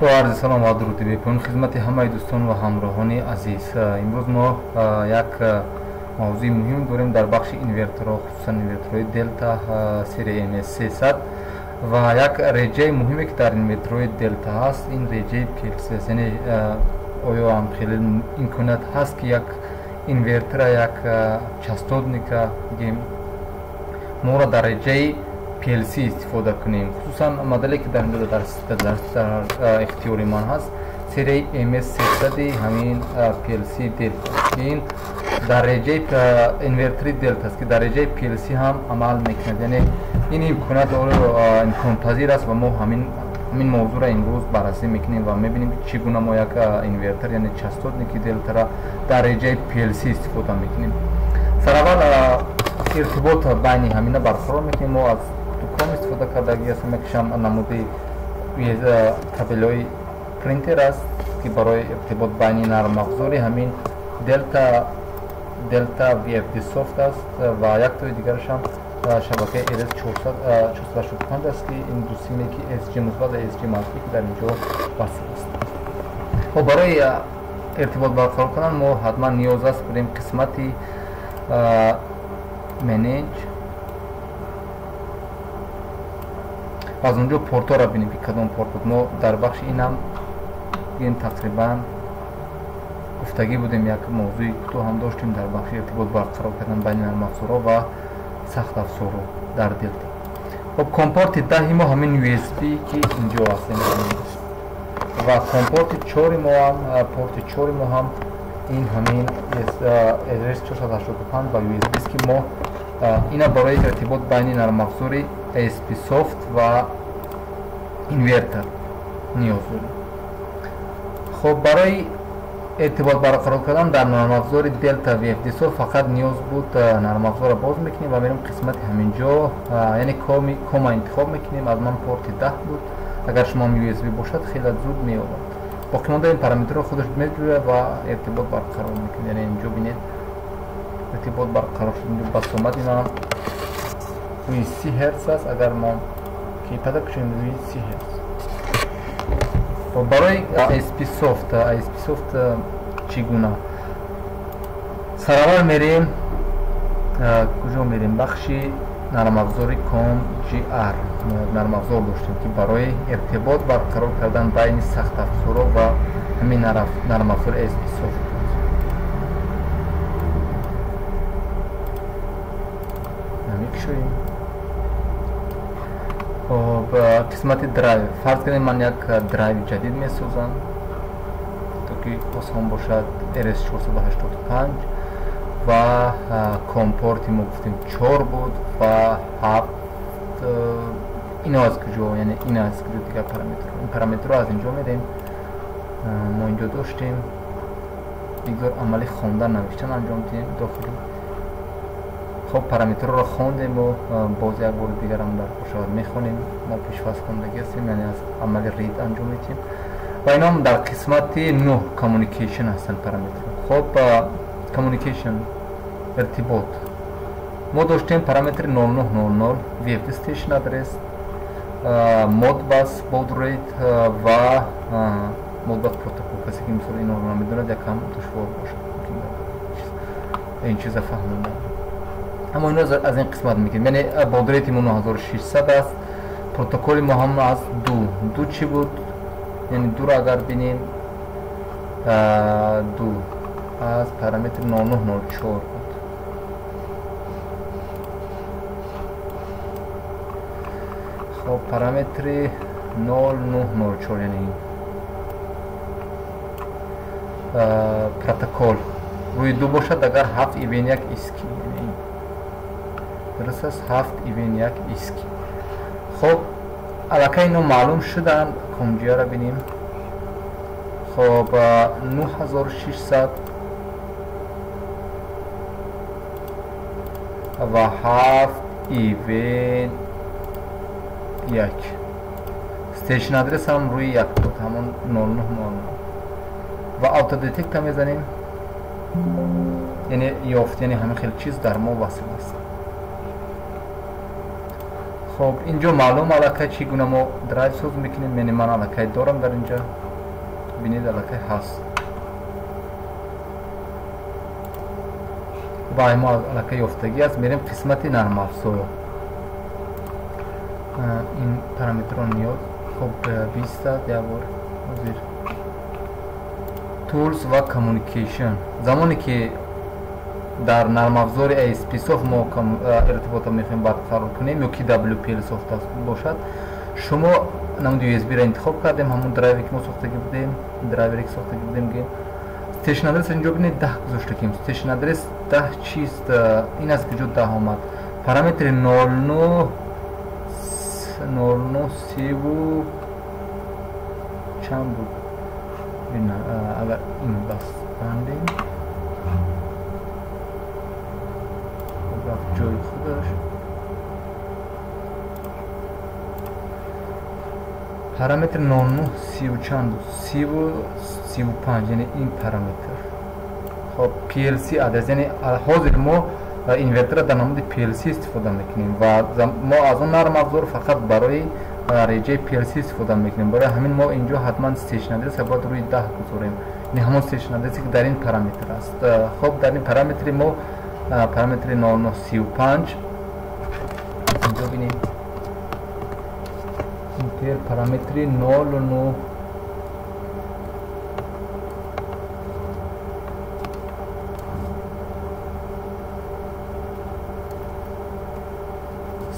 با عرض سلام و درود بکنم خدمت همه دوستان و همراهان عزیز. امروز ما یک موضوع مهم داریم در بخش اینورترها، خصوصا اینورترهای دلتا سری MS300 و یک رجه مهمی که در اینورترهای دلتا هست این رجه پیلسی است. یعنی آیا هم خیلی امکانات هست که یک اینورتر یک چاستودنی که ما را در رجه PLC استفاده کنیم. خصوصا مدلی که در اینجا در اختیار من هست سری MS300 همین PLC دلتا این در رجه اینورتری دلتا است که در رجه PLC هم عمل میکند. یعنی این امکانات امکان پذیر است و ما همین موضوع را امروز بررسی میکنیم و میبینیم چگونه ما یک اینورتر یعنی چاستودنیکی دلتا را در رجه PLC استفاده میکنیم. سراول ارتباط بین همینا برقرار میکنیم. ما از کام استفاده کردگی هستم یکشم نموده کابل‌های پرینتر است که برای ارتباط بین نرم افزاری همین دلتا VFD سافت است و یک توی دیگرش هم شبکه RS485 است که این دو سیمی که SG مثبت و SG منفی که در اینجا وصل است. خب برای ارتباط برقرار کردن ما حتما نیاز است بریم قسمتی منیج از اونجا پورت ها را بینیم که کدام پورت بود. ما در بخش این هم تقریبا گفتگی بودیم، یک موضوع کوتاه هم داشتیم در بخش ارتباط برقرار کردن بین نرم افزارها و سخت افزارها در دلتا. خب کامپورت 10 ما همین USB که اینجا هست و کامپورت 4 ما هم پورت 4 ما هم این همین RS485 و USB است که ما اینا برای ارتباط بین نرم افزاری ASP سافت و اینورتر نیاز داریم. خب برای ارتباط برقرار کردن در نرم افزار دلتا VFD سافت فقط نیاز بود نرم افزار را باز میکنیم و میریم قسمت همینجا یعنی کام انتخاب میکنیم. از من پورت 10 بود، اگر شما USB باشد خیلی زود میاد. باقی مانده این پارامترها خودش میجوره و ارتباط برقرار میکنه. یعنی اینجا بینید ارتباط برقرار شد. اینجا بس اومد اینا روی 30 هرتز است. اگر ما کیپد کشیم روی 30 هرتز. و برای ASP سافت چگونه سراول میریم کجا میریم؟ بخشی نرم افزاری کام GR نرم افزار داشتیم که برای ارتباط برقرار کردن بین سخت افزارها و همین نرم افزار ASP سافت نمیکشویم. خب قسمت درایو فرض کنیم من یک درایو جدید میسازم تا که آسان باشد. RS485 و کامپورت ما گفتیم 4 بود و 7 اینا از کجا، یعنی این از کجا دیگر پارامتر. این پارامتر رو از اینجا میدیم. ما اینجا داشتیم دیگر عملی خواندن نوشتن انجام دادیم داخلی. خب پارامتر رو خواندیم و باز یک بار دیگر هم در خوشحال میخونیم. ما پیشواز خوندگی هستیم یعنی از عمل رید انجام میدیم و اینا هم در قسمت 9 کامیونیکیشن هستن پارامتر. خب کامیونیکیشن ارتباط ما داشتیم پارامتر 9900 VFD استیشن ادرس، مود بس بود ریت و مود بس پروتکل. کسی که مثلا اینا رو نمیدونه یکم دشوار باشه این چیز فهمیدن. اما اینا از این قسمت میگیم. یعنی بود ریت ما 9600 است. پروتکل ما هم از دو چی بود؟ یعنی دو را اگر بینیم دو از پارامتر 9904 بود. خب پارامتر 0904 یعنی پروتکل روی دو باشد اگر 7 ایوین یک اسکی یعنی درست است 7 ایوین یک اسکی. خب علاقه اینو معلوم شدن. کامجیه را بینیم. خب 9600 و 7 ایوین یک استیشن ادرس هم روی یک بود همون 0900 و آتو دیتکت هم میزنیم. یعنی یافت یعنی همه خیلی چیز در ما وصل است. خب اینجا معلوم الکی چگونه ما درایو ساز میکنیم. یعنی من الکی دارم در اینجا بینید الکی هست و ما الکی یافتگی است. میریم قسمت نرم افزار. این پارامتران نیاز خب 20 است. یک بار زیر تولز و کامیونیکیشن. زمانی که در نرم افزار ASP Soft ما ارتباط میخوایم برقرار کنیم یا که WPL Soft باشد، شما نمود USB را انتخاب کردیم، همون درایوری که ما ساختگی بودیم، درایوری که ساختگی بودیم که استیشن ادرس اینجا ببینید 10 گذاشته کیم. استیشن ادرس 10 چیست؟ این از کجا 10 آمد؟ پارامتر 09 سی و چند بود؟ ببین اگر این بس بندیم رفت جای خودش. پارامتر 99 سی و چند بود؟ 35 یعنی این پارامتر. خب PLC ادرس یعنی حاضر ما اینورتر در نمود PLC استفاده میکنیم و ما از اون نرم افزار فقط برای ریجه PLC استفاده میکنیم. برای همین ما اینجا حتما استیشن ادرس باید روی 10 گذاریم. این همون استیشن ادرسی که در این پارامتر است. خب در این پارامتر ما پارامتر 9935 اینجا ببینید اینتر پارامتر 09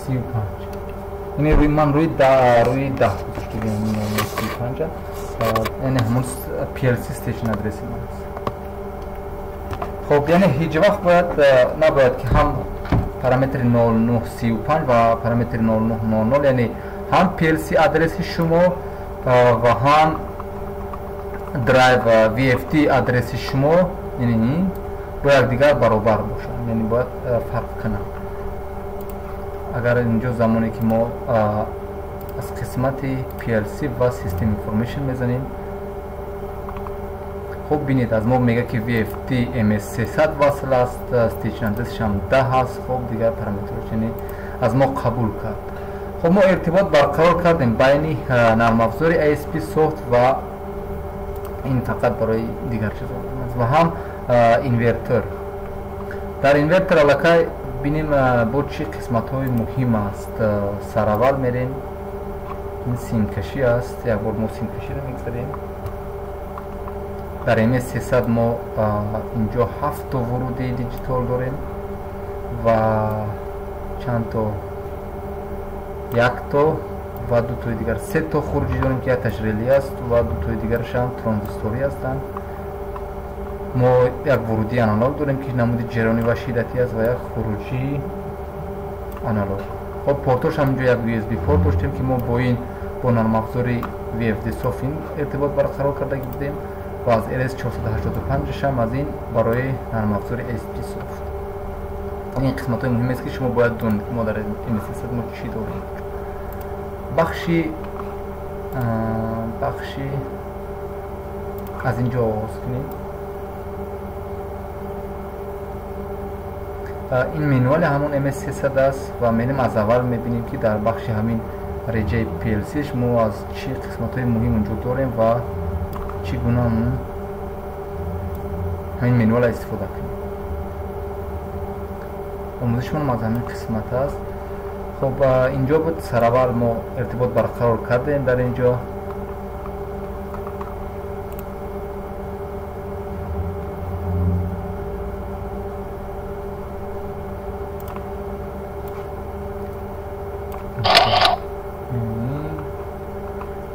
35 یعنی روی من روی 10 گذاشته بودم 35 یعنی همون PLC استیشن ادرسی من است. خب یعنی هیچ وقت باید نباید که هم پارامتر 0935 و پارامتر 0990 یعنی هم PLC ادرس شما و هم درایو VFD ادرس شما یعنی باید دیگر برابر باشن، یعنی باید فرق کنن. اگر اینجا زمانی که ما از قسمت PLC و سیستم اینفورمیشن میزنیم، خب بینید از ما میگه که VFD MS300 وصل است، استیشن ادرسش هم 10 هست. خب دیگر پارامترش یعنی از ما قبول کرد. خب ما ارتباط برقرار کردیم بین نرم افزار ASP Soft و این فقط برای دیگر چیزا و هم اینورتر. در اینورتر علاقه بینیم با چی قسمت های مهم است. سر اول میریم این سیم کشی است. یک بار ما سیم کشی رو میگذاریم. در MS300 ما اینجا 7 تا ورود دیجیتال داریم و چند تا، یک تا و دو تا دیگر، 3 تا خروجی داریم که یک تشریلی است و دو تا دیگرش هم ترانزیستوری هستند. ما یک ورودی آنالوگ داریم که نمود جرانی و شیدتی است و یک خروجی آنالوگ. خب پورتاش هم اینجا یک USB پورت داشتیم که ما با نرم افزار VFD Soft ارتباط برقرار کرده بودیم و از RS485 هم از این برای نرم افزار ASP Soft. این قسمت های مهم است که شما باید دونید که ما در MS300 ما چی داریم. بخشی از اینجا آغاز کنیم. این منوال همون MS300 است و میریم از اول میبینیم که در بخش همین ریجه PLCش ما از چی قسمت های مهم اونجا داریم و چگونه همین منوال استفاده کنیم. آموزشمون از همین قسمت است. خب اینجا بود سر اول ما ارتباط برقرار کردیم. در اینجا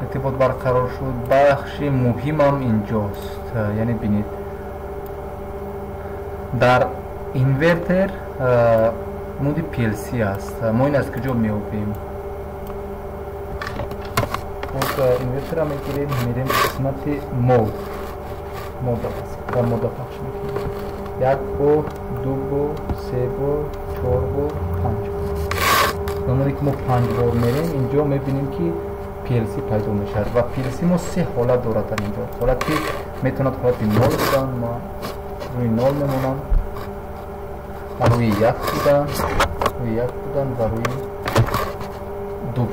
ارتباط برقرار شد. بخش مهم هم اینجاست. یعنی بینید در اینورتر مود PLC است. ما این از کجا می آوریم؟ خب اینورتر را میگیریم، میریم قسمت مود است و مود پخش میکنیم. 1 بار، 2 بار، 3 بار، 4 بار، 5 بار. زمانی که ما 5 بار میریم اینجا میبینیم که PLC پیدا میشه و PLC ما 3 حالت دارد. در اینجا حالتی میتوند حالت 0 بودن، ما روی 0 میمونم و روی 1 بودن و روی 2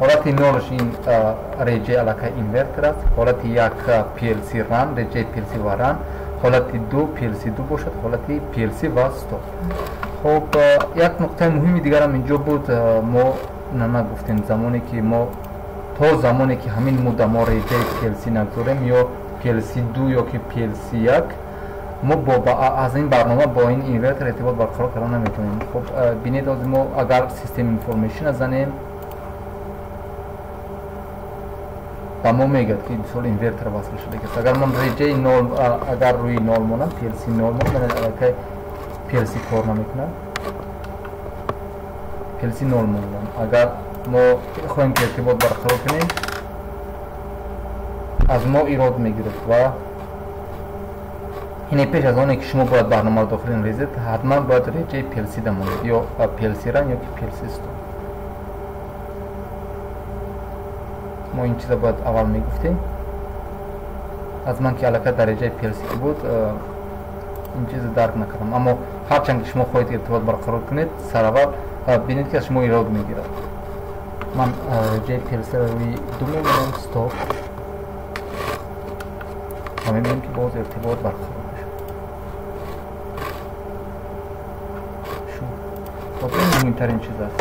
ҳолати 0-ш ин реҷаи аллакай инвертер аст, ҳолати 1 PLC run реҷаи PLC ва run, ҳолати 2 PLC 2 бошад, ҳолати PLC ва stop. хуб як нуқтаи муҳими дигарам инҷо буд, мо нагуфтем замоне ки мо то замоне ки ҳамин мудда мо реҷаи PLC нагзорем ё PLC 2 ё ки PLC 1 мо аз ин барнома бо ин инвертер иртибот барқарор кардан наметавонем. хуб бинед ҳозир мо агар систем информейшн занем ба мо мегӯяд ки мисол инвертер васл шудааст. агар ман реҷаи 0 агар рӯи 0 монам PLC 0 монам аллакай PLC кор намекунад, PLC 0 монам. агар мо хоҳем ки иртибот барқарор кунем аз мо ирод мегирад ва ин пеш аз оне ки шумо бояд барномаро дохилин резед ҳатман бояд реҷаи PLC дамонед ё PLC run ё ки PLC stop. мо ин чиза бояд аввал мегуфтем. аз ман ки аллакай дар реҷаи PLC ки буд ин чиза дарк накардам, аммо ҳарчанд ки шумо хоҳед иртибот барқарор кунед сараввал бинед ки аз шумо ирод мегирад. ман реҷаи PLC-ро рӯи 2 мебинам stop ва мебинем ки боз иртибот барқарор шуд. ин муҳимтарин чиз аст.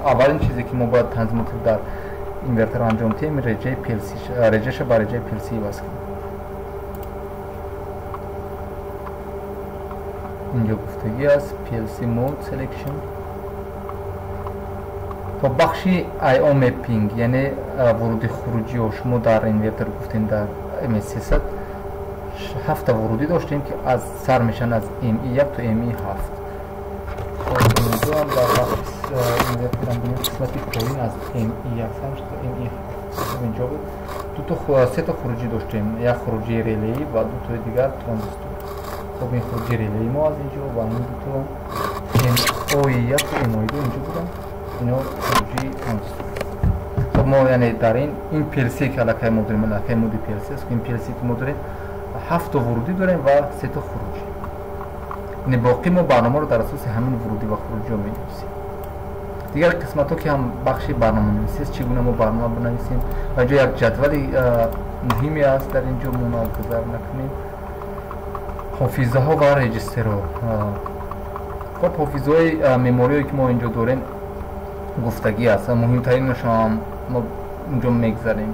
аввалин чизе ки мо бояд танзимоти дар инвертер анҷом диҳем реҷаи PLC реҷаша ба реҷаи PLC васл кунем. инҷо гуфтагӣ аст PLC mode selection. то бахши IO mapping яъне вуруди хуруҷиҳо шумо дар инвертер гуфтем дар MS300 7 вурудӣ доштем ки аз сар мешаванд аз ME1 то ME7. дар бахши инвертерам бинем қисмати поин аз ME1 то ME7 инҷо буд сета хуруҷӣ доштем, як хуруҷии релеӣ ва дутои дигар транзистор. хуб ин хуруҷи релеи мо аз инҷо ва ин дуто MO1 то MO2 инҷо буданд, ино хуруҷии транзистор. хуб мо яъне дар ин PLC ки аллакай мо дорем аллакай моди PLC аст. ин PLC ки мо дорем 7 вурудӣ дорем ва 3 хуруҷӣ. яъне боқӣ мо барномаро дар асоси ҳамин вурудӣ ва хуруҷиҳо менависем. дигар қисматҳо ки ҳам бахши барноманависӣ аст, чӣ гуна мо барнома бинависем ва инҷо як ҷадвали муҳиме аст дар инҷо мо гузар накунем. ҳофизаҳо ва реҷистерҳо. хуб ҳофизаҳои мемориҳое ки мо инҷо дорем гуфтагӣ аст. муҳимтаринашон мо инҷо мегзарем.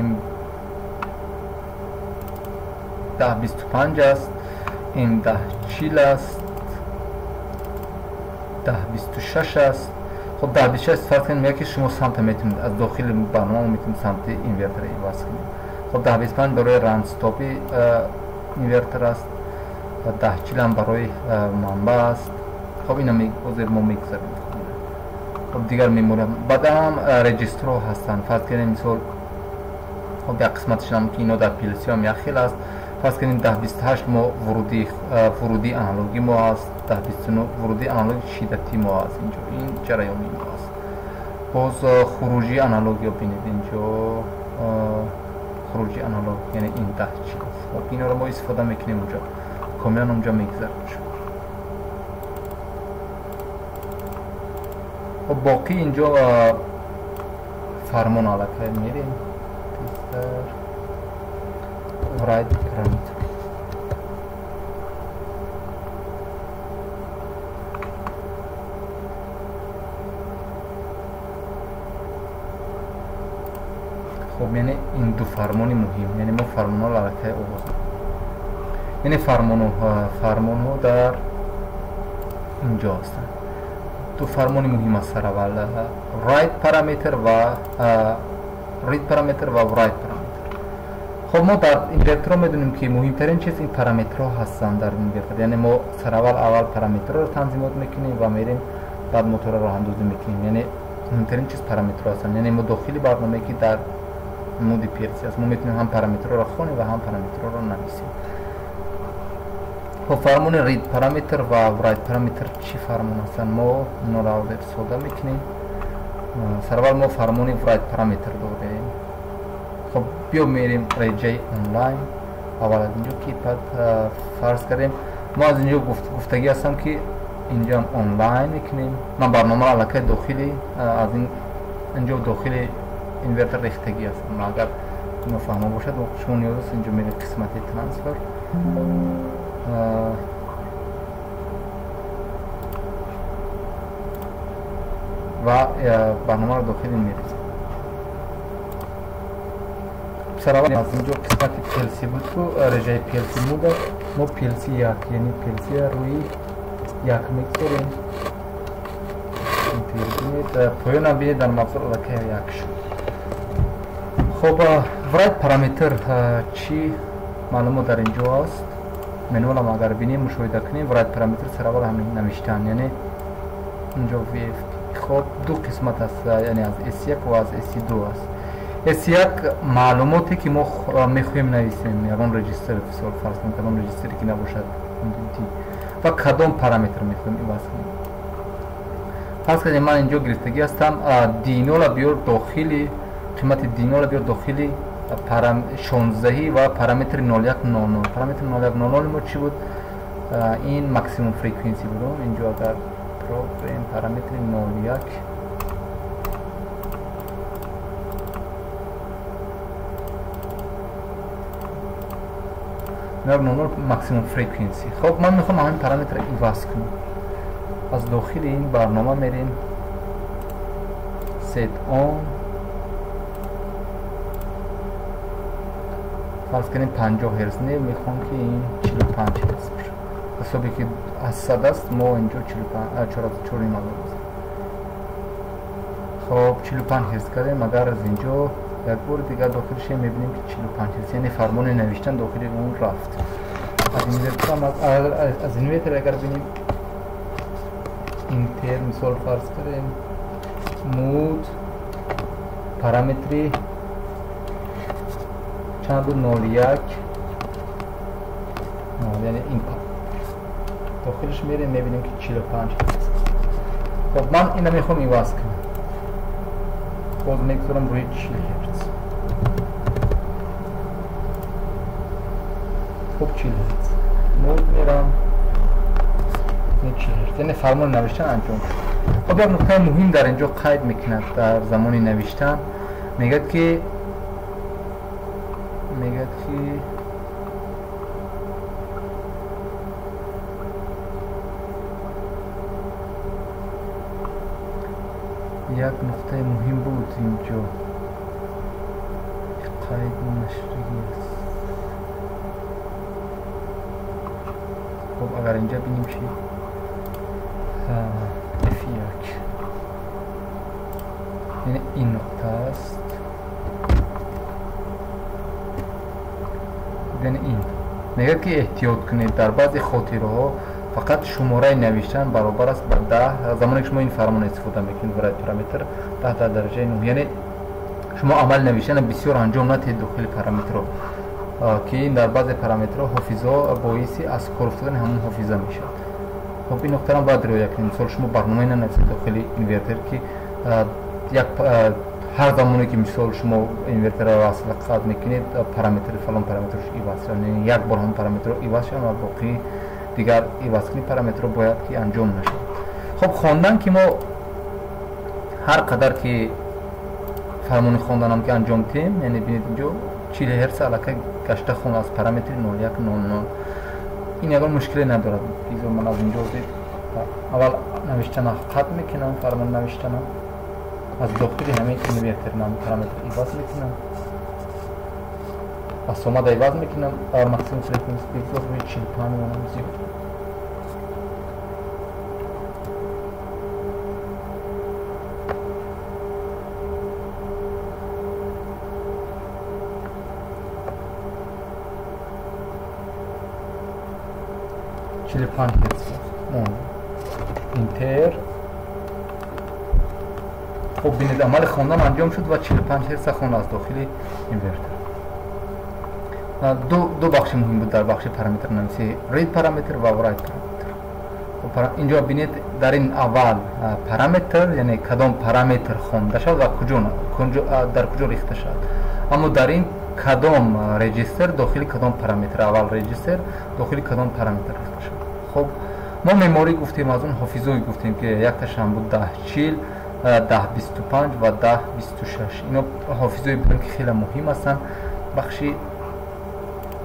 M1025 аст, M1040 аст, 1026 аст. хуб 1026 фарқ кунем яке шумо самта метавонед аз дохили барнома метавонед самти инвертер васл кунед. хуб 1025 барои run stop-и инвертер аст, 1040 ам барои манба аст. хуб ина ҳозир мо мегзарем. хуб дигар мемория баъдам реҷистрҳо ҳастанд. фарз кунем мисол хуб як қисматашам ки ино дар PLC ҳам як хел аст. фарз кунем 1028 мо вуруди аналоги мо аст, 1029 вуруди аналоги шиддати мо аст. инҷо ин ҷараёни мо аст. боз хуруҷи аналогиё бинед инҷо хуруҷи аналог яъне ин 1040 аст. хуб инҳоро мо истифода мекунем онҷо комилан онҷо мегзарем. хуб боқӣ инҷо фармон аллакай мерем write parameter. خب یعنی این دو فرمانی مهم، یعنی ما فرمان ها لرکه آغاز یعنی فرمان ها در اینجا هستن. دو فرمانی مهم است. اول write parameter و read parameter و write parameter. خب ما در اینورتر میدونیم که مهمترین چیز این پارامترها هستن در اینورتر. یعنی ما اول پارامتر رو تنظیمات میکنیم و میریم بعد موتور رو راهاندازی میکنیم. یعنی مهمترین چیز پارامترها هستن. یعنی ما داخلی برنامه که در مود PLC است ما میتونیم هم پارامترها رو خوانیم و هم پارامترها رو نویسیم. خب فرمان read پارامتر و write پارامتر چی فرمان هستن؟ ما اونا رو ساده میکنیم. اول ما فرمان write پارامتر داریم. خب بیا میریم ریجای آنلاین. اول از اینجا کیپاد فرض کردیم ما از اینجا گفتگی هستم که اینجا آنلاین میکنیم. من برنامه علاقه داخلی از این اینجا داخل اینورتر ریختگی است. اگر اینو فهمه باشد شما نیاز است اینجا میره قسمت ترانسفر و برنامه رو داخل این میریزیم. سراغ از اینجا قسمت PLC بود رو رژه PLC مود ما PLC یک یعنی PLC روی یک میکسریم اینطور پایان هم بینید در مفصل لکه یک شد. خب ورایت پارامتر چی معلومه در اینجا است. منوال هم اگر بینیم مشاهده کنیم ورایت پارامتر سراغ همین نوشتن یعنی اینجا خب دو قسمت است یعنی از S1 و از S2 است. S1 معلوماتی که ما میخوایم نویسیم یکان رجیستر فسال فرض کنیم کدام رجیستری که نباشد و کدام پارامتر میخوایم ایواز کنیم. فرض کنیم من اینجا گرفتگی هستم دینو را بیار داخلی قیمت دینو را بیار داخلی 16 و پارامتر 0100. پارامتر 0100 ما چی بود؟ این ماکسیموم فریکوئنسی بود. اینجا اگر این پارامتر 01 ماکسیموم فریکوئنسی. خب من میخوام همین پارامتر رو ایواز کنم. از داخل این برنامه میریم set on فرض کنیم 50 هرتز نه میخوام که این 45 هرتز باشه. حسابی که از 100 است ما اینجا 44 مگا بزنیم. خب 45 هرتز کردیم. اگر از اینجا یک بار دیگر داخلش میبینیم که 45 هرتز یعنی فرمان نوشتن داخل اون رفت. از اینورتر اگر بینیم اینتر مثال فرض کنیم مود پارامتری چند بود 01 یعنی این داخلش میریم میبینیم که 45 هست. خب من اینو میخوام ایواز کنم. خب میگذارم روی 40 هرتز. خب 40 هرتز مود میرم 40 هرتز یعنی فرمان نوشتن انجام شد. خب یک نکته مهم در اینجا قید میکند در زمان نوشتن میگه که یک نقطه مهم بود اینجا قید نشریه است. خب اگر اینجا بینیم چی F1 یعنی این نقطه است یعنی این میگه که احتیاط کنید در بعضی خاطره ها فقط شماره نوشتن برابر است با 10 زمانی که شما این فرمان استفاده میکنید برای پارامتر 10 در درجه 9 یعنی شما عمل نوشتن بسیار انجام ندهید داخل پارامتر که این در بعضی پارامترها حافظه باعث از کار افتادن همون حافظه میشه. خب این نکته را باید رعایت کنید. مثلا شما برنامه ننویسید داخل اینورتر که یک هر زمانی که مثال شما اینورتر را وصل قطع میکنید پارامتر فلان پارامترش ایواز یعنی یک بار هم پارامتر ایواز شد و باقی دیگر ایواز کنید پارامتر باید که انجام نشه. خب خواندن که ما هر قدر که فرمان خواندن هم که انجام دیم یعنی ببینید اینجا 40 هرتز علاقه گشته خون از پارامتر 0100 این اگر مشکلی ندارد. پیزو من از اینجا دید اول نوشتن قطع میکنم فرمان نوشتن از داخل همین اینورتر نام پارامتر ایواز میکنم و سومد ایواز میکنم اور ماکسیموم فریکوئنسی بگذار روی 45 منم زیاد. اینتر خب بینید عمل خواندن انجام شد و 45 هرتز خوند از داخل اینورتر. دو بخش مهم بود در بخش پارامتر نویسی رید پارامتر و ورایت پارامتر. خب اینجا بینید در این اول پارامتر یعنی کدام پارامتر خوانده شد و در کجا ریخته شد، اما در این کدام رجیستر داخل کدام پارامتر اول رجیستر داخل کدام پارامتر ریخته شد. خب ما مموری گفتیم از اون حافظه گفتیم که یک تاشم بود 1040 10.25 و 10.26. اینا حافظای بودن که خیلی مهم هستن. بخشی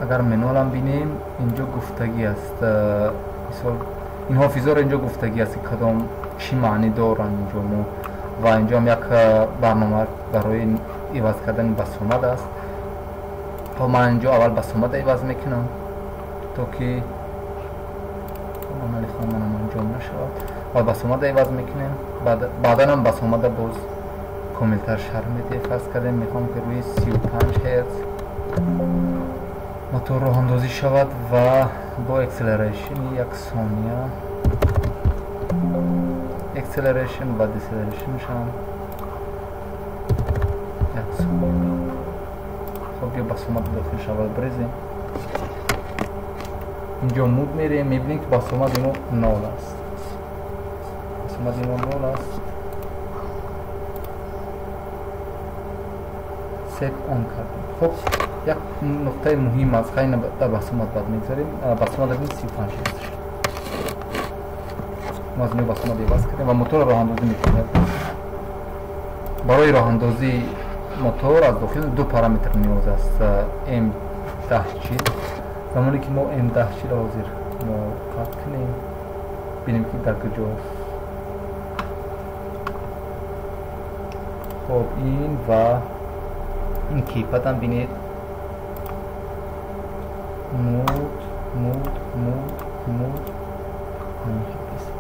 اگر منوال هم بینیم اینجا گفتگی است، مثال این حافظا رو اینجا گفتگی است کدام چی معنی دارن اینجا و اینجا هم یک برنامه برای عوض کردن بسامد است. خب من اینجا اول بسامد عوض میکنم تا که عملی خواندنم انجام نشود. اول بسامد عوض میکنیم، بعدا هم بسامد باز کاملتر شرح میده. فرض کردیم میخوام که روی 35 هرتز موتور راه اندازی شود و با اکسلریشن یک ثانیه اکسلریشن و دیسلریشنش هم یک ثانیه. خب بیا بسامد داخل شود بریزیم. اینجا مود میریم، میبینیم که بسامد اینو 0 است. بسامد اینو 0 است. سیت آن کردیم. خب یک نقطه مهم است، خیلی در بسامد بعد میگذاریم. بسامد از این 35 هست. ما از این بسامد عوض کردیم و موتور راه اندازی میکنیم. برای راه اندازی موتور از داخل دو پارامتر نیاز است. M1040 زمانی که ما M1040 حاضر ما قطع کنیم بینیم که در کجاست. خب این و این کیپت هم بینید مود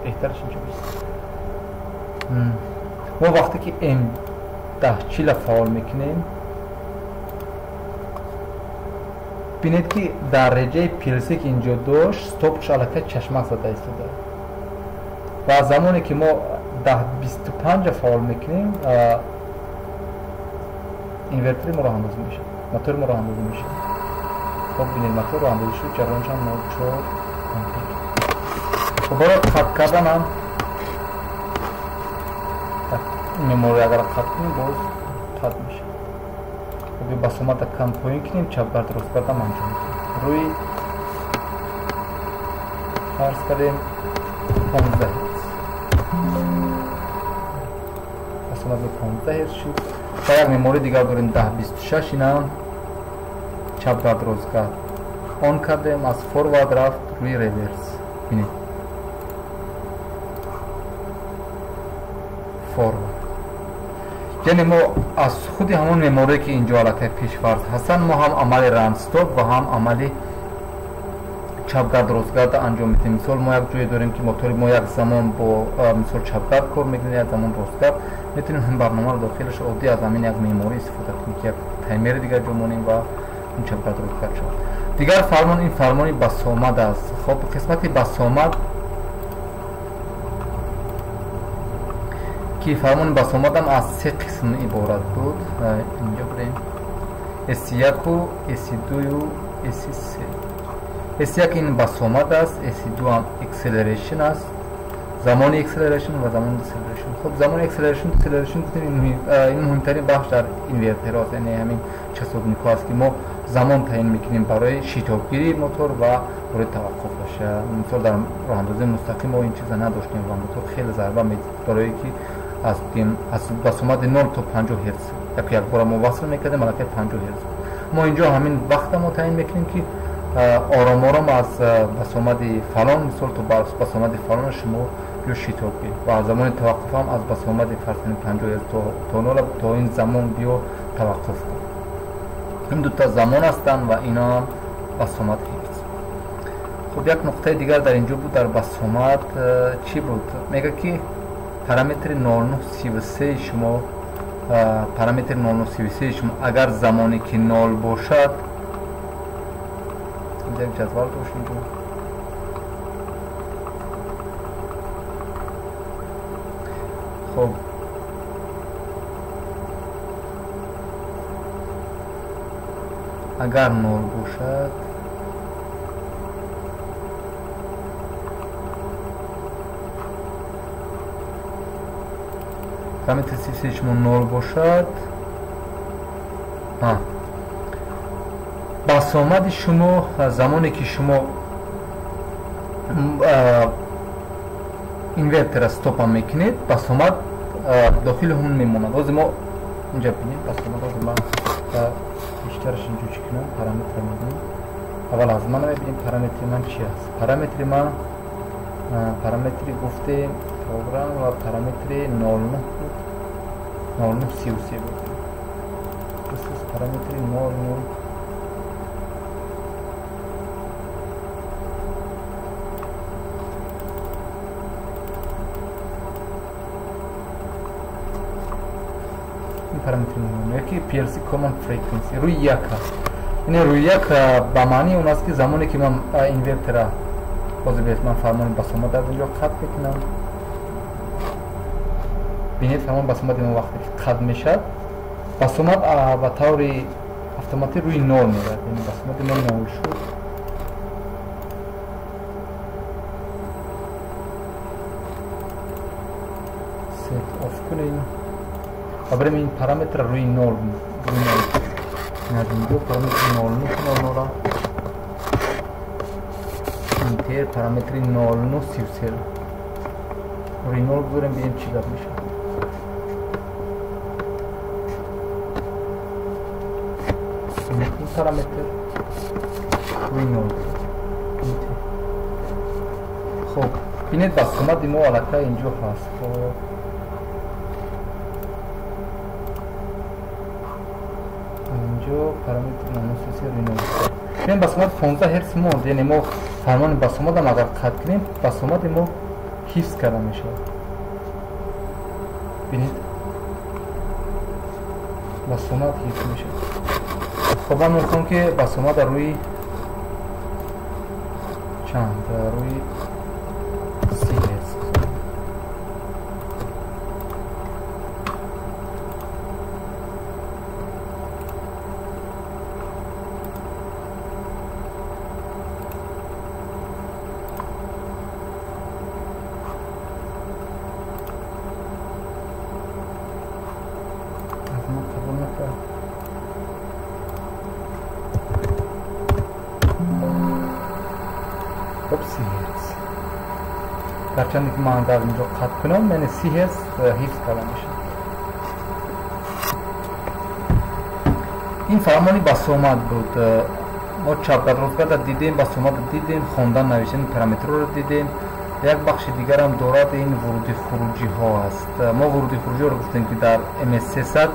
بهترش اینجا بیست. ما وقتی که M1040 فعال میکنیم بینید که درجه پیلسی که اینجا داشت ستاپش علاقه چشمک زده ایستاده و زمانی که ما 10.25 فعال میکنیم اینورتر ما راه اندازی میشه، موتور ما راه اندازی میشه. خب بینید موتور راه اندازی شد، جریانش هم 4 آمپیر. خب برای قطع کردن هم مموری اگر قطع کنیم باز قطع میشه. خب بسامد کم پایین کنیم، چپ بر درست کردن انجام میدیم. روی فرض کردیم 15 هرتز بسامد 15 هرتز شد. و یک مموری دیگر داریم 1026 اینا چپ بر درست کرد آن کردیم، از فوروارد رفت روی ریورس. بینید فوروارد یعنی ما از خود همون مموری که اینجا علاقه پیش فرض هستن ما هم عمل رنستاپ و هم عمل چپگرد درستگرد انجام میدیم. مثال ما یک جایی داریم که موتور ما یک زمان با مثال چپگرد کار میکنه، یک زمان درستگرد، میتونیم هم برنامه رو داخلش عادی از همین یک مموری استفاده کنیم که یک تایمر دیگر جا مونیم و این چپگرد درستگرد شد. دیگر فرمان این فرمانی بسامد است. خب قسمت بسامد که فرمان بسامد هم از 3 قسم عبارت بود. اینجا بریم S1 و S2 و S3. S1 این بسامد است، S2 هم اکسلریشن است، زمان اکسلریشن و زمان دیسلریشن. خب زمان اکسلریشن دیسلریشن این مهمترین بخش در اینورتر است، یعنی همین چسبنیک‌ها است که ما زمان تعیین میکنیم برای شتابگیری موتور و برای توقفش. مثلا در راه اندازی مستقیم ما این چیزا نداشتیم و موتور خیلی ضربه می‌داد برای که از بسامد 0 تا 50 هرتز یک بار ما وصل میکردیم علاقه 50 هرتز. ما اینجا همین وقت ما تعیین میکنیم که آرام آرام از بسامد فلان مثال تا بسامد فلان شما یا شتابی و از زمان توقف هم از بسامد فرض کنید 50 هرتز تا 0 تا این زمان بیا توقف کن. این دو تا زمان هستند و اینا بسامد هرتز. خب یک نقطه دیگر در اینجا بود در بسامد چی بود؟ میگه که پارامتر 0933 شما پارامتر 0933 شما اگر زمانی که 0 باشد اینجا یک جدول داشت اینجا خب اگر 0 باشد پارامتر 33 شما 0 باشد بسامد شما زمانی که شما اینورتر استاپ میکنید بسامد داخل همون میمونه. لازم ما اینجا ببینیم بسامد لازم ما بیشترش اینجا چی کنم پارامتر میدیم. اول از من ببینیم پارامتر من چی است. پارامتر من پارامتری گفته پروگرام و پارامتر 09 بود 0933 بود. This is parameter 09 پارامتر 09 یکی PLC common frequency روی یک است. این روی یک به معنی اون است که زمانی که من اینورتر باز بیت من فرمان بسامد در اینجا قطع میکنم. بینید فرمان بسامد این وقتی که قطع میشد بسامد به طور اتوماتیک روی نول میرد. یعنی بسامد ما نول شد. ست آف کنیم و بریم این پارامتر روی نول اینجا پارامتر نول نول اینتر پارامتر 0933 روی نول بذاریم ببینیم چی گپ میشه. این پارامتر روی نول خب ببینید بسامد ما علاقه اینجا هست. خب اینجا پارامتر 0933 روی نول ببین بسامد 15 هرتز موند. یعنی ما فرمان بسامد هم اگر قطع کنیم بسامد ما حفظ کرده میشه. ببینید بسامد حفظ میشه. خب من میخوام که بسامد روی چند روی 30 هرتز هرچند که من در اینجا قطع کنم من 30 هرتز حفظ کرده میشه. این فرمانی بسامد بود. ما چپ راست دیدیم بسامد دیدیم خواندن نوشتن پارامتر رو دیدیم. یک بخش دیگر هم دارد این ورودی خروجی ها است. ما ورودی خروجی رو گفتیم که در MS300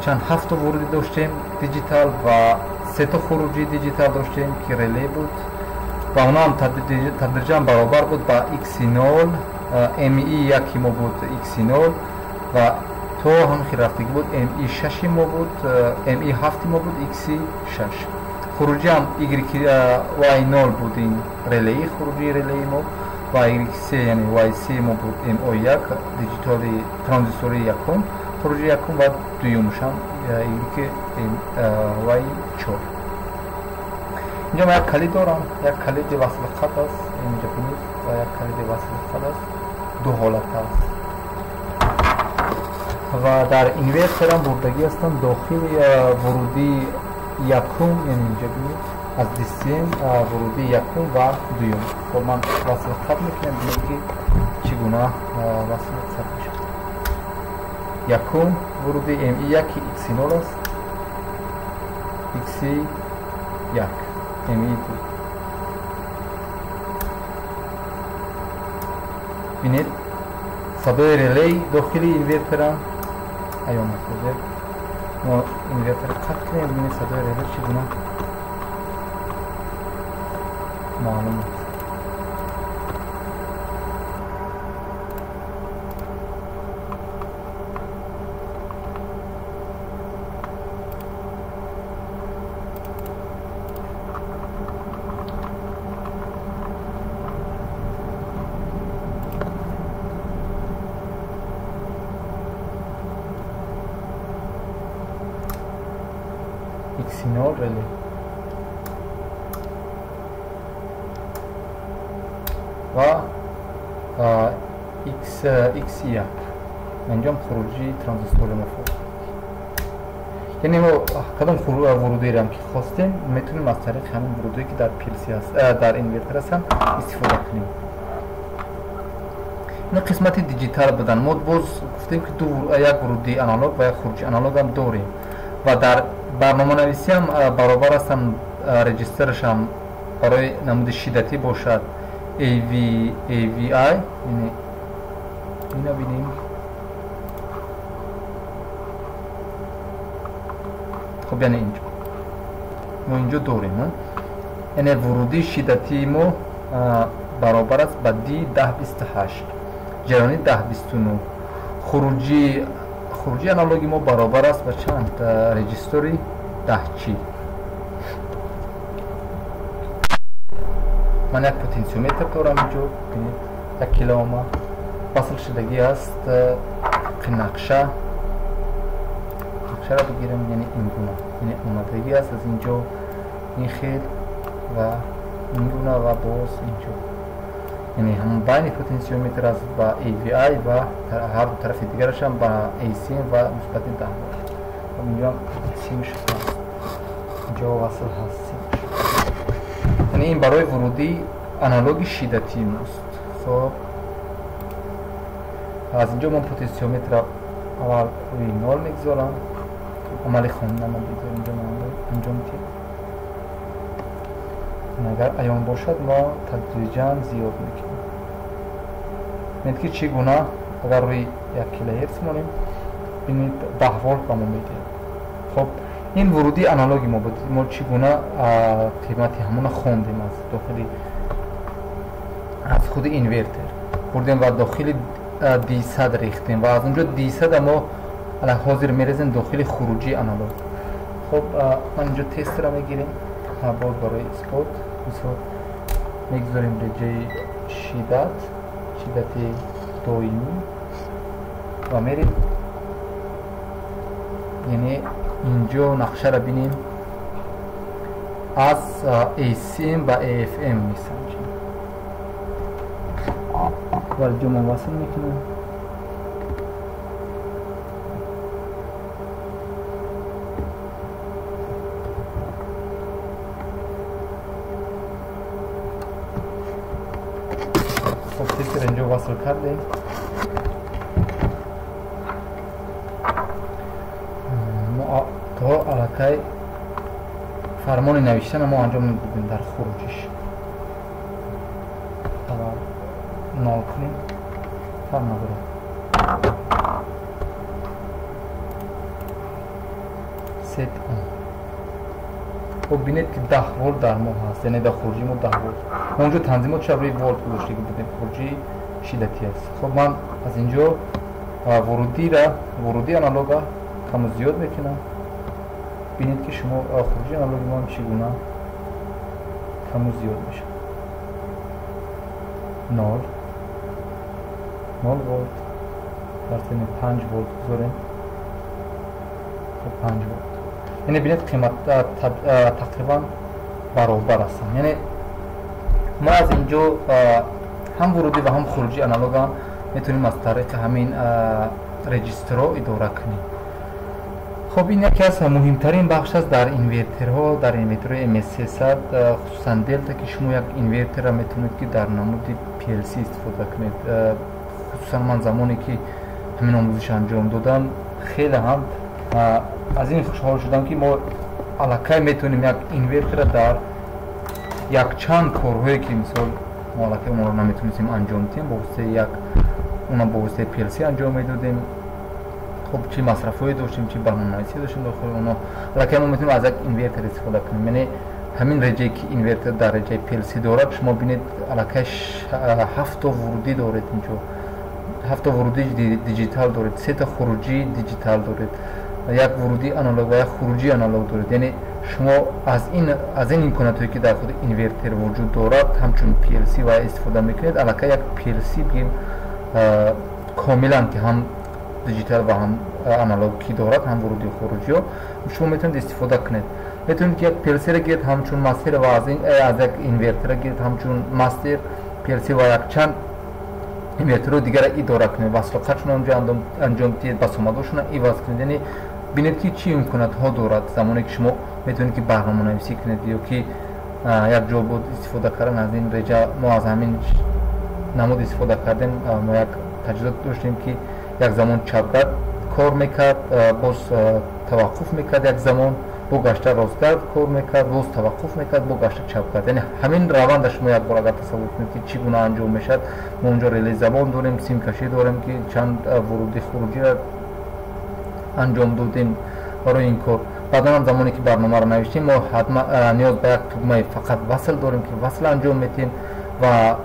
چند 7 ورودی داشتیم دیجیتال و 3 تا خروجی دیجیتال داشتیم که ریلی بود و اونا هم تدریجا برابر بود با XC0 ME یکی ما بود XC0 و تو هم که رفتگی بود ME6 ما بود ME7 ما بود XC6. خروجی هم Y0 بود این ریلی خروجی ریلی ما و Y3 یعنی Y3 ما بود MO1 دیجیتالی ترانزیستوری یکم خروجی یکم و دویمش هم Y4. اینجا من یک کلید دارم. یک کلید وصل خط است اینجا ببینید و یک کلید وصل خط است. دو حالت است و در اینورتر هم بردگی هستن داخل ورودی یکم یعنی اینجا ببینید از دیسیم ورودی یکم و دویم. خب من وصل خط میکنم ببینید که چگونه وصل خط میشه. یکم ورودی ME1 XC0 است XC1 ME2 بینید صدای ریلی داخلی اینورتر هم ایامت بوده. ما اینورتر قطع کنیم بینید صدای ریلی چگونه معلوم است. XC0 ریلی و XC1 انجام خروجی ترانزیستور مفید. یعنی ما کدام ورودی هم که خواستیم میتونیم از طریق همین ورودی که در PLC هست در اینورتر هستن استفاده کنیم. اینا قسمت دیجیتال بودن. ما باز گفتیم که یک ورودی آنالوگ و یک خروجی آنالوگ هم داریم و در برنامه نویسی هم برابر هستن. رجیسترش هم برای نمود شدتی باشد AVI، یعنی اینا بینیم خب یعنی اینجا ما اینجا داریم، یعنی ورودی شدتی ما برابر است با D 1028 جرانی 1029. خروجی آنالوگی ما برابر است با چند؟ رجیستری 10 چی. من یک پتانسیومتر دارم اینجا، ببینید 1 کیلو اوم فاصل شدگی است. نقشه را بگیرم، یعنی این گونه، یعنی اومدگی است از اینجا این خیل و این گونه و باز اینجا، یعنی هم بین پتانسیومتر است با AVI و هر دو طرف دیگرش هم با AC و مثبت 10 ولت. اینجا سیمش هست، اینجا وصل هست. یعنی این برای ورودی آنالوگ شدتی ماست. خب از اینجا من پتانسیومتر اول روی 0 میگذارم، عملی خوندن من بگذارم اینجا انجام تیم. اگر ایان باشد ما تدریجاً زیاد میکنیم. میدید که چگونه اگر روی 1 کیلوهرتز مانیم بینید 10 ولت به ما میده. خب این ورودی آنالوگی ما بود. ما چگونه قیمتی همون خوندیم از داخلی از خود اینورتر بردیم و داخل D100 ریختیم و از اونجا D100 ما الان حاضر میرزیم داخل خروجی آنالوگ. خب من اینجا تست را میگیریم، باز برای اسپات میگذاریم رجه شدت دائمی و میریم، یعنی اینجا نقشه را بینیم از ACM و AFM میسنجیم و اینجا من وصل میکنم. خب تیتر اینجا وصل کردیم. تا علاقه فرمان نوشتن ما انجام میدیم در خروجش. اول نال کنیم فرم نداره ست اون. خب بینید که 10 ولت در ما هست، یعنی در خروجی ما 10 ولت. ما اونجا تنظیمات شب روی ولت گذاشته که بودیم خروجی شدتی است. خب من از اینجا ورودی آنالوگا کم زیاد میکنم. بینید که شما خروجی آنالوگی ما چگونه کم زیاد میشه. 0 ولت در سن 5 ولت بذاریم. خب 5 ولت، یعنی بینید قیمت تقریبا برابر هستن. یعنی ما از اینجا هم ورودی و هم خروجی آنالوگ هم میتونیم از طریق همین رجیستر رو اداره کنیم. خب این یکی از مهمترین بخش است در اینورترها، در اینورترهای MS300 خصوصا دلتا که شما یک اینورتر را میتونید که در نمود PLC استفاده کنید. خصوصا من زمانی که همین آموزش انجام دادم خیلی هم از این خوشحال شدم که ما علاقه میتونیم یک اینورتر را در یک چند کارهایی که مثال ما علاقه ما رو نمیتونستیم انجام بدیم با واسطه با واسطه PLC انجام میدادیم. خب چی مصرفایی داشتیم، چی برنامه‌نویسی داشتیم داخل اونا، علاقه ما میتونیم از یک اینورتر استفاده کنیم. یعنی همین رجه که اینورتر در رجه PLC دارد شما بینید علاقهش 7 ورودی دارد، اینجا 7 ورودی دیجیتال دارد، 3 تا خروجی دیجیتال دارد، یک ورودی آنالوگ و یک خروجی آنالوگ دارد. یعنی شما از این امکاناتی که در خود اینورتر وجود دارد همچون PLC و استفاده میکنید. علاقه یک PLC بگیم کاملا که هم دیجیتال و هم آنالوگی دارد، هم ورودی و خروجی ها شما میتونید استفاده کنید. میتونید که یک PLC را گیرید همچون ماستر و از یک اینورتر را گیرید همچون ماستر PLC و یک چند اینورتر رو دیگر اداره کنید، وصلاتشون اونجا انجام دهید، بسامداشون را ایواز کنید. یعنی بینید که چی امکانات ها دارد زمانی که شما میتونید که برنامه نویسی کنید یا که یک جا بود استفاده کردن از این رجا. ما از همین намуд истифода кардем. мо як таҷрибат доштем ки як замон чапгард кор мекард, боз таваққуф мекард, як замон бо гашта ростгард кор мекард, боз таваққуф мекард, бо гашта чапгард. Яъне ҳамин равандаш мо як бор агар тасаввур кунем ки чӣ гуна анҷом мешавад. Мо онҷо реле забон дорем, симкашӣ дорем ки чанд вуруди хуруҷиро анҷом додем барои ин кор. баъдан ҳам замоне ки барномаро навиштем мо ҳатман ниёз ба як тугмаи фақат васл дорем ки васл анҷом метиҳем ва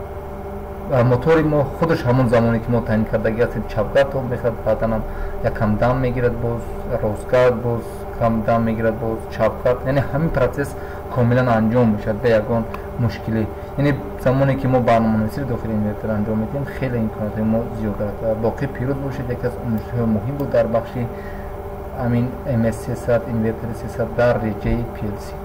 мотори мо худаш ҳамон замоне ки мо таъин кардаги ҳастем чапгард об мехад, баъдан ҳам якам дам мегирад, боз ростгард, боз кам дам мегирад, боз чапгард. яъне ҳамин процесс комилан анҷом мешавад бе ягон мушкиле. яъне замоне ки мо барноманависиро дохили инвертор анҷом медиҳем хеле имконотҳои мо зиёд аст. боқӣ пирӯз бошед, яке аз омӯзишҳои муҳим буд дар бахши ҳамин MS300 инвертори 300 дар реҷаи PLC.